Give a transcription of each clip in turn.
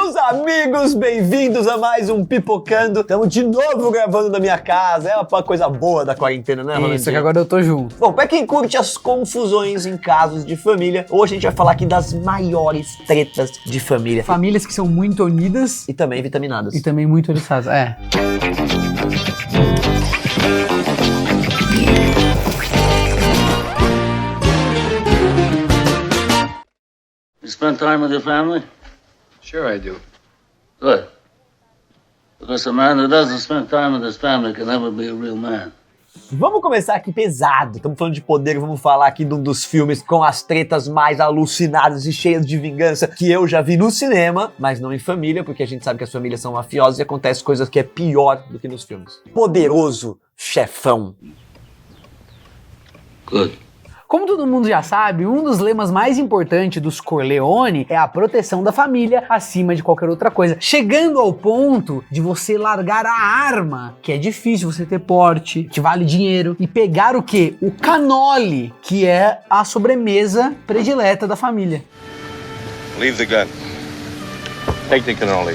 Meus amigos, bem-vindos a mais um Pipocando. Estamos de novo gravando na minha casa. É uma coisa boa da quarentena, né, Ronaldinho? Isso, que agora eu tô junto. Bom, pra quem curte as confusões em casos de família, hoje a gente vai falar aqui das maiores tretas de família. Famílias que são muito unidas E também vitaminadas. e também muito oriçadas. You spend time with your family? Sure I do. Good. Because a man who doesn't spend time with his family can never be a real man. Vamos começar aqui pesado. Estamos falando de poder, vamos falar aqui de um dos filmes com as tretas mais alucinadas e cheias de vingança que eu já vi no cinema, mas não em família, porque a gente sabe que as famílias são mafiosas e acontece coisas que é pior do que nos filmes. Poderoso Chefão. Good. Como todo mundo já sabe, um dos lemas mais importantes dos Corleone é a proteção da família acima de qualquer outra coisa. Chegando ao ponto de você largar a arma, que é difícil você ter porte, que vale dinheiro, e pegar o quê? O cannoli, que é a sobremesa predileta da família. Leave the gun. Take the cannoli.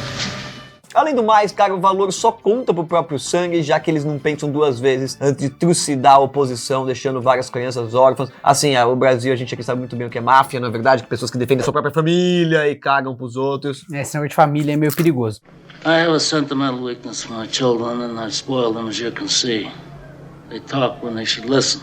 Além do mais, cara, o valor só conta pro próprio sangue, já que eles não pensam duas vezes antes de trucidar a oposição, deixando várias crianças órfãs. Assim, o Brasil, a gente aqui sabe muito bem o que é máfia, na verdade, que pessoas que defendem a sua própria família e cagam pros outros. Esse negócio de família é meio perigoso. I have a sentimental weakness for my children and I spoil them as you can see. They talk when they should listen.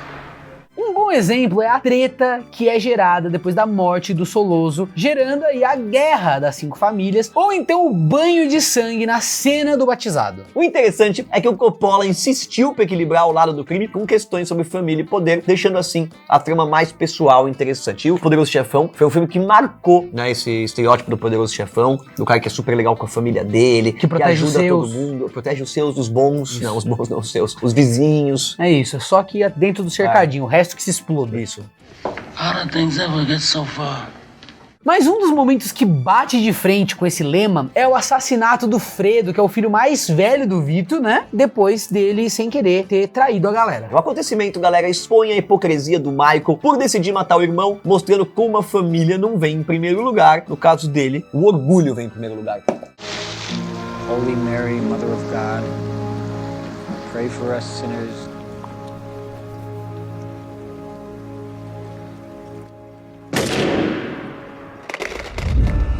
Um bom exemplo é a treta que é gerada depois da morte do Soloso, gerando aí a guerra das 5 famílias, ou então o banho de sangue na cena do batizado. O interessante é que o Coppola insistiu para equilibrar o lado do crime com questões sobre família e poder, deixando assim a trama mais pessoal e interessante. E o Poderoso Chefão foi um filme que marcou, né, esse estereótipo do Poderoso Chefão, do cara que é super legal com a família dele, que protege ajuda os seus. todo mundo, protege os seus, os bons, não, os bons não, os seus, os vizinhos. É isso, só que dentro do cercadinho, o resto que se exploda. Isso. How did things ever get so far? Mas um dos momentos que bate de frente com esse lema é o assassinato do Fredo, que é o filho mais velho do Vito, né? Depois dele, sem querer, ter traído a galera. O acontecimento, galera, expõe a hipocrisia do Michael por decidir matar o irmão, mostrando como a família não vem em primeiro lugar. No caso dele, o orgulho vem em primeiro lugar. Holy Mary, Mother of God, pray for us sinners.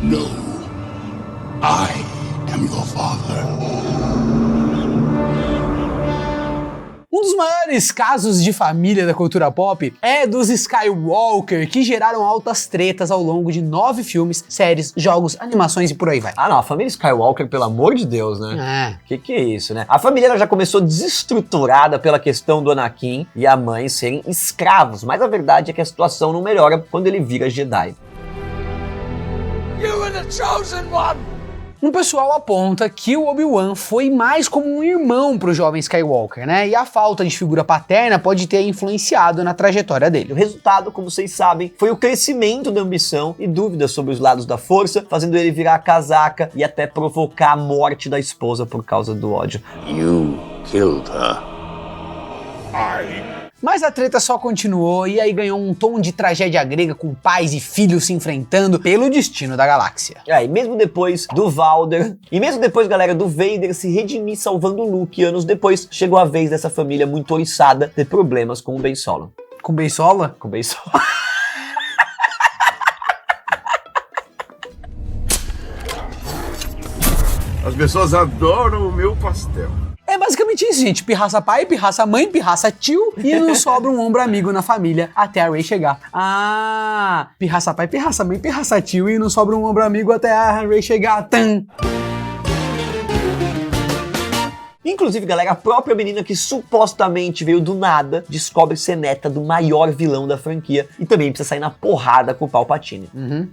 No, I am your father. Um dos maiores casos de família da cultura pop é dos Skywalker, que geraram altas tretas ao longo de 9 filmes, séries, jogos, animações e por aí vai. Ah não, a família Skywalker, pelo amor de Deus, né? É. Que é isso, né? A família ela já começou desestruturada pela questão do Anakin e a mãe serem escravos, mas a verdade é que a situação não melhora quando ele vira Jedi. You are the chosen one. Um pessoal aponta que o Obi-Wan foi mais como um irmão pro jovem Skywalker, né? E a falta de figura paterna pode ter influenciado na trajetória dele. O resultado, como vocês sabem, foi o crescimento da ambição e dúvidas sobre os lados da força, fazendo ele virar a casaca e até provocar a morte da esposa por causa do ódio. You killed her. Mas a treta só continuou e aí ganhou um tom de tragédia grega com pais e filhos se enfrentando pelo destino da galáxia. E mesmo depois do Vader, e mesmo depois, galera, do Vader se redimir salvando o Luke, anos depois, chegou a vez dessa família muito oriçada ter problemas com o Ben Solo. Com Ben Solo? Com o Ben Solo. As pessoas adoram o meu pastel. É basicamente isso, gente. Pirraça pai, pirraça mãe, pirraça tio e não sobra um ombro amigo na família até a Rey chegar. Ah, pirraça pai, pirraça mãe, pirraça tio e não sobra um ombro amigo até a Rey chegar. Tan. Inclusive, galera, a própria menina que supostamente veio do nada descobre ser neta do maior vilão da franquia e também precisa sair na porrada com o Palpatine. I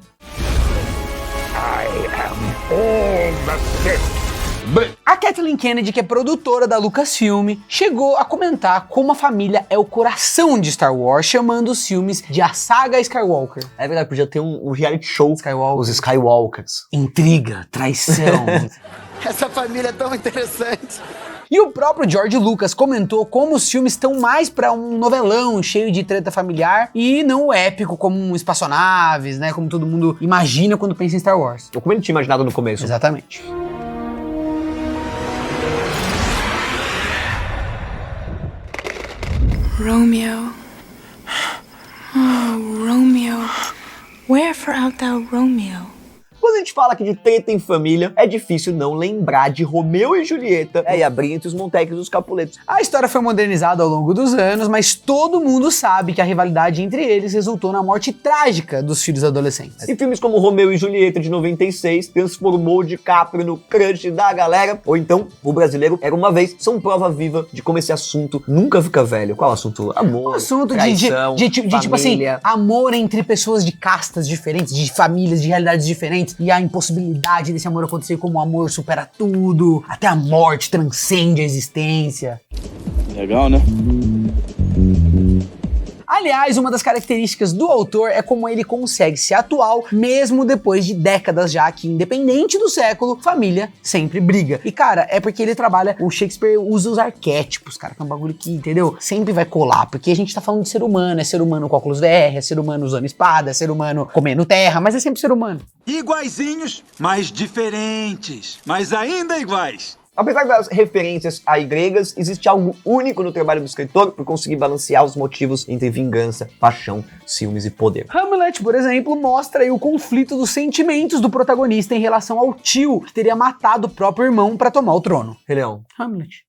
am all the Sith. A Kathleen Kennedy, que é produtora da Lucasfilm, chegou a comentar como a família é o coração de Star Wars, chamando os filmes de a saga Skywalker. É verdade, podia ter um reality show, Skywalker. os Skywalkers. Intriga, traição. Essa família é tão interessante. E o próprio George Lucas comentou como os filmes estão mais pra um novelão cheio de treta familiar e não o épico como um espaçonaves, né, como todo mundo imagina quando pensa em Star Wars. Ou como ele tinha imaginado no começo. Exatamente. Romeo. Oh, Romeo. Wherefore art thou, Romeo? Quando a gente fala aqui de treta em família, é difícil não lembrar de Romeu e Julieta, e a briga entre os Montague e os Capuletos. A história foi modernizada ao longo dos anos, mas todo mundo sabe que a rivalidade entre eles resultou na morte trágica dos filhos adolescentes. Em filmes como Romeu e Julieta, de 96, transformou o DiCaprio no crush da galera, ou então, o brasileiro Era Uma Vez, são prova viva de como esse assunto nunca fica velho. Qual assunto? Amor, Um assunto traição, de tipo assim, família. amor entre pessoas de castas diferentes, de famílias, de realidades diferentes, e a impossibilidade desse amor acontecer, como o amor supera tudo, até a morte transcende a existência. Legal, né? Aliás, uma das características do autor é como ele consegue ser atual, mesmo depois de décadas já que, independente do século, família sempre briga. E, cara, é porque ele trabalha, o Shakespeare usa os arquétipos, cara, que é um bagulho que, entendeu? Sempre vai colar, porque a gente tá falando de ser humano, é ser humano com óculos VR, é ser humano usando espada, é ser humano comendo terra, mas é sempre ser humano. Iguaizinhos, mas diferentes, mas ainda iguais. Apesar das referências aí gregas, existe algo único no trabalho do escritor por conseguir balancear os motivos entre vingança, paixão, ciúmes e poder. Hamlet, por exemplo, mostra aí o conflito dos sentimentos do protagonista em relação ao tio que teria matado o próprio irmão para tomar o trono. Rei Leão. Hamlet.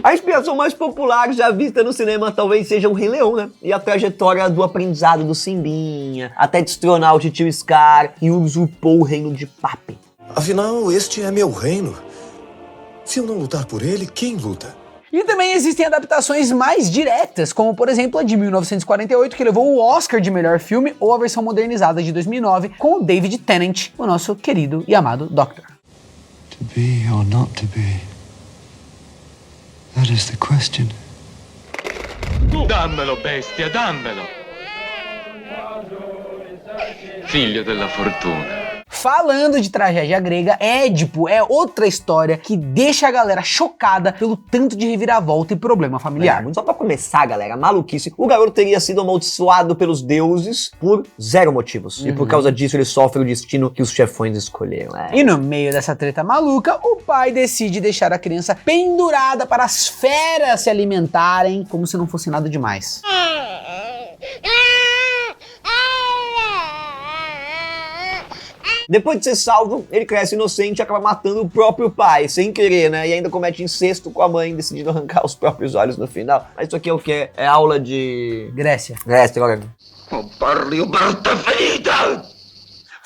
A inspiração mais popular já vista no cinema talvez seja o Rei Leão, né? E a trajetória do aprendizado do Simbinha, até destronar o titio Scar e usurpou o reino de Pape. Afinal, este é meu reino. Se eu não lutar por ele, quem luta? E também existem adaptações mais diretas, como por exemplo a de 1948, que levou o Oscar de melhor filme, ou a versão modernizada de 2009, com o David Tennant, o nosso querido e amado Doctor. To be or not to be? That is the question. Dammelo, bestia, dammelo! Figlio della fortuna. Falando de tragédia grega, Édipo é outra história que deixa a galera chocada pelo tanto de reviravolta e problema familiar. Só pra começar, galera, maluquice, o garoto teria sido amaldiçoado pelos deuses por 0 motivos. E por causa disso ele sofre o destino que os chefões escolheram. E no meio dessa treta maluca, o pai decide deixar a criança pendurada para as feras se alimentarem, como se não fosse nada demais. Depois de ser salvo, ele cresce inocente e acaba matando o próprio pai, sem querer, né? E ainda comete incesto com a mãe, decidindo arrancar os próprios olhos no final. Mas isso aqui é o que? É aula de... Grécia. Grécia, agora.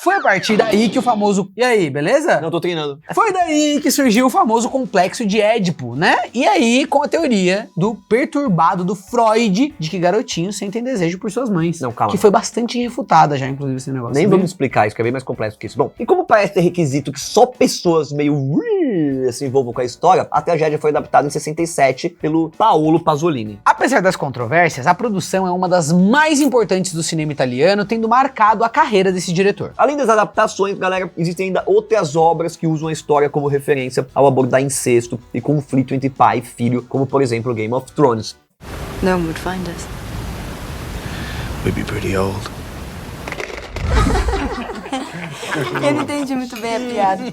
Foi a partir daí que o famoso... E aí, beleza? Não, tô treinando. Foi daí que surgiu o famoso complexo de Édipo, né? E aí, com a teoria do perturbado do Freud, de que garotinhos sentem desejo por suas mães. Não, calma. Que foi bastante refutada já, inclusive, esse negócio. Nem vamos explicar isso, que é bem mais complexo que isso. Bom, e como parece ter requisito que só pessoas meio se envolvam com a história, a tragédia foi adaptada em 67 pelo Paolo Pasolini. Apesar das controvérsias, a produção é uma das mais importantes do cinema italiano, tendo marcado a carreira desse diretor. Além das adaptações, galera, existem ainda outras obras que usam a história como referência ao abordar incesto e conflito entre pai e filho, como por exemplo Game of Thrones. No one would find us. We'd be pretty old. Eu não entendi muito bem a piada.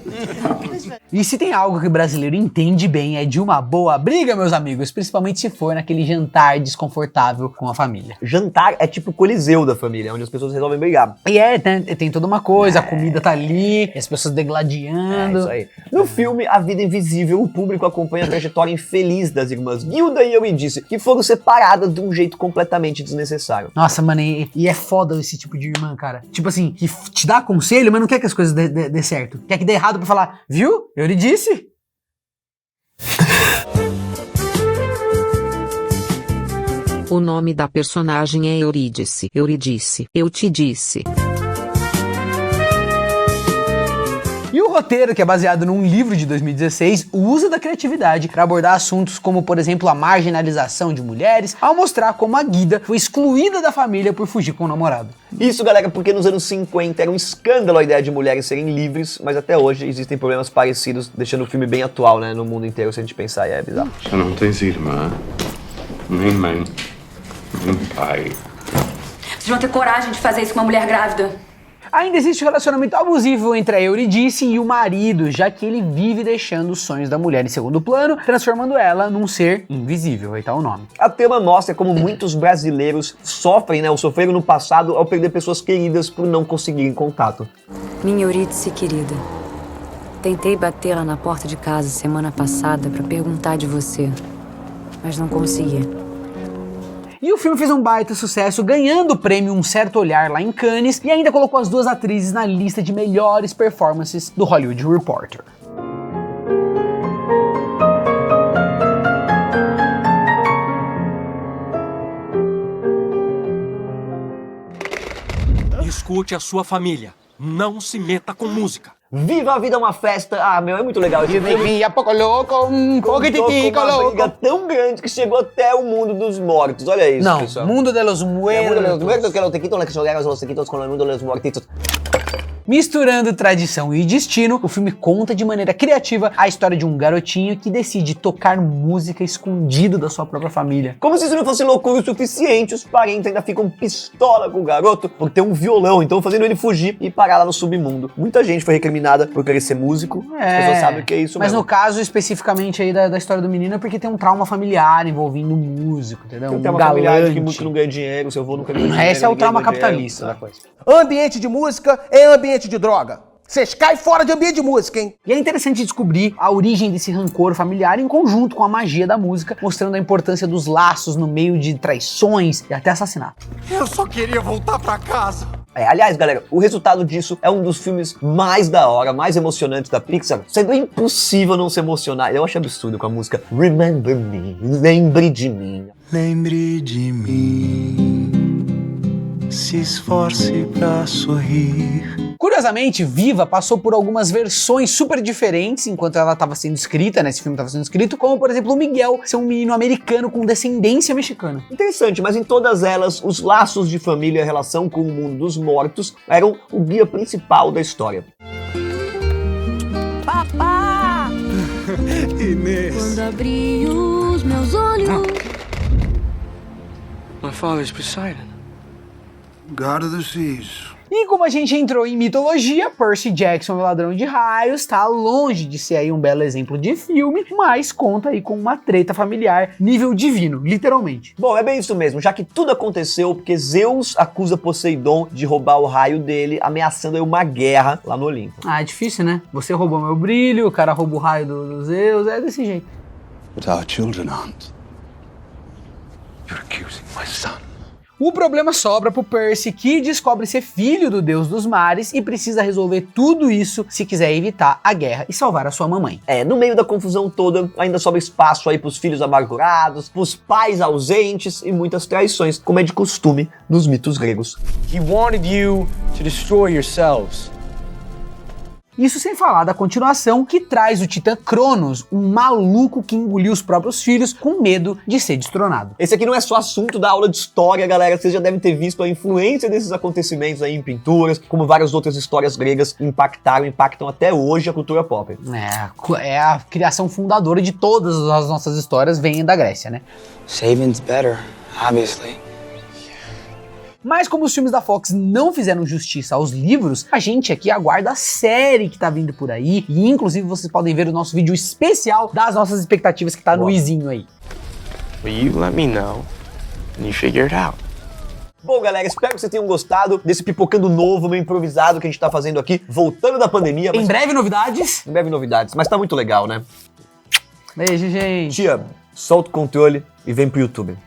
E se tem algo que o brasileiro entende bem é de uma boa briga, meus amigos, principalmente se for naquele jantar desconfortável com a família. Jantar é tipo o coliseu da família, onde as pessoas resolvem brigar. E tem toda uma coisa, a comida tá ali, as pessoas degladiando. Isso aí. No filme A Vida Invisível, o público acompanha a trajetória infeliz das irmãs Gilda e Eurídice, que foram separadas de um jeito completamente desnecessário. Nossa, mano, e é foda esse tipo de irmã, cara. Tipo assim, que te dá conselho, mas não quer que as coisas dê certo. Quer que dê errado pra falar, viu? Eu lhe disse. O nome da personagem é Eurídice. Eurídice, eu te disse. E o roteiro, que é baseado num livro de 2016, usa da criatividade para abordar assuntos como, por exemplo, a marginalização de mulheres, ao mostrar como a Guida foi excluída da família por fugir com o namorado. Isso, galera, porque nos anos 50 era um escândalo a ideia de mulheres serem livres, mas até hoje existem problemas parecidos, deixando o filme bem atual, né, no mundo inteiro, se a gente pensar, é bizarro. Já não tens irmã, nem mãe, nem pai. Vocês vão ter coragem de fazer isso com uma mulher grávida. Ainda existe um relacionamento abusivo entre a Eurídice e o marido, já que ele vive deixando os sonhos da mulher em segundo plano, transformando ela num ser invisível, aí tá o nome. A trama mostra como muitos brasileiros sofrem, né, ou sofreram no passado ao perder pessoas queridas por não conseguirem contato. Minha Eurídice querida, tentei bater lá na porta de casa semana passada pra perguntar de você, mas não consegui. E o filme fez um baita sucesso, ganhando o prêmio Um Certo Olhar lá em Cannes, e ainda colocou as duas atrizes na lista de melhores performances do Hollywood Reporter. Escute a sua família. Não se meta com música. Viva a Vida é uma Festa! Ah, meu, é muito legal esse filme. A pouco louco, um pouquitico uma louco. briga tão grande que chegou até o mundo dos mortos. Olha isso, não, pessoal. Mundo de los Muertos. Mundo de los Muertos, que te quitan los tequitos con el mundo de los muertitos. Misturando tradição e destino, o filme conta de maneira criativa a história de um garotinho que decide tocar música escondido da sua própria família. Como se isso não fosse loucura o suficiente, os parentes ainda ficam pistola com o garoto por ter um violão, então fazendo ele fugir e parar lá no submundo. Muita gente foi recriminada por querer ser músico, as pessoas sabem o que é isso mas mesmo. No caso especificamente aí da história do menino é porque tem um trauma familiar envolvendo o músico, entendeu? Tem um trauma familiar de que músico não ganha dinheiro, seu avô nunca ganha dinheiro. Esse é o trauma capitalista da coisa. Ambiente de música é ambiente de droga. Vocês caem fora de ambiente de música, hein? E é interessante descobrir a origem desse rancor familiar em conjunto com a magia da música, mostrando a importância dos laços no meio de traições e até assassinato. Eu só queria voltar pra casa. Aliás, galera, o resultado disso é um dos filmes mais da hora, mais emocionantes da Pixar, sendo impossível não se emocionar. Eu acho absurdo com a música Remember Me, lembre de mim. Lembre de mim. Se esforce pra sorrir. Curiosamente, Viva passou por algumas versões super diferentes enquanto ela estava sendo escrita, né? Esse filme estava sendo escrito, como por exemplo o Miguel ser um menino americano com descendência mexicana. Interessante, mas em todas elas, os laços de família e a relação com o mundo dos mortos eram o guia principal da história. Papá! Inês. Quando abri os meus olhos. My father's Poseidon. God of the Seas. E como a gente entrou em mitologia, Percy Jackson, o Ladrão de Raios, tá longe de ser aí um belo exemplo de filme, mas conta aí com uma treta familiar nível divino, literalmente. Bom, é bem isso mesmo, já que tudo aconteceu porque Zeus acusa Poseidon de roubar o raio dele, ameaçando aí uma guerra lá no Olimpo. Ah, é difícil, né? Você roubou meu brilho, o cara rouba o raio do Zeus, é desse jeito. But our children aren't. You're accusing my son. O problema sobra pro Percy, que descobre ser filho do deus dos mares e precisa resolver tudo isso se quiser evitar a guerra e salvar a sua mamãe. No meio da confusão toda, ainda sobra espaço aí pros filhos amargurados, pros pais ausentes e muitas traições, como é de costume nos mitos gregos. He wanted you to destroy yourselves. Isso sem falar da continuação que traz o Titã Cronos, um maluco que engoliu os próprios filhos com medo de ser destronado. Esse aqui não é só assunto da aula de história, galera, vocês já devem ter visto a influência desses acontecimentos aí em pinturas, como várias outras histórias gregas impactam até hoje a cultura pop. É a criação fundadora de todas as nossas histórias, vem da Grécia, né? Saving's better, obviously. Mas como os filmes da Fox não fizeram justiça aos livros, a gente aqui aguarda a série que tá vindo por aí, e inclusive vocês podem ver o nosso vídeo especial das nossas expectativas que tá no izinho aí. Well, you let me know and you figure it out. Bom, galera, espero que vocês tenham gostado desse pipocando novo, meio improvisado que a gente tá fazendo aqui, voltando da pandemia. Em breve novidades. Em breve novidades, mas tá muito legal, né? Beijo, gente. Tia, solta o controle e vem pro YouTube.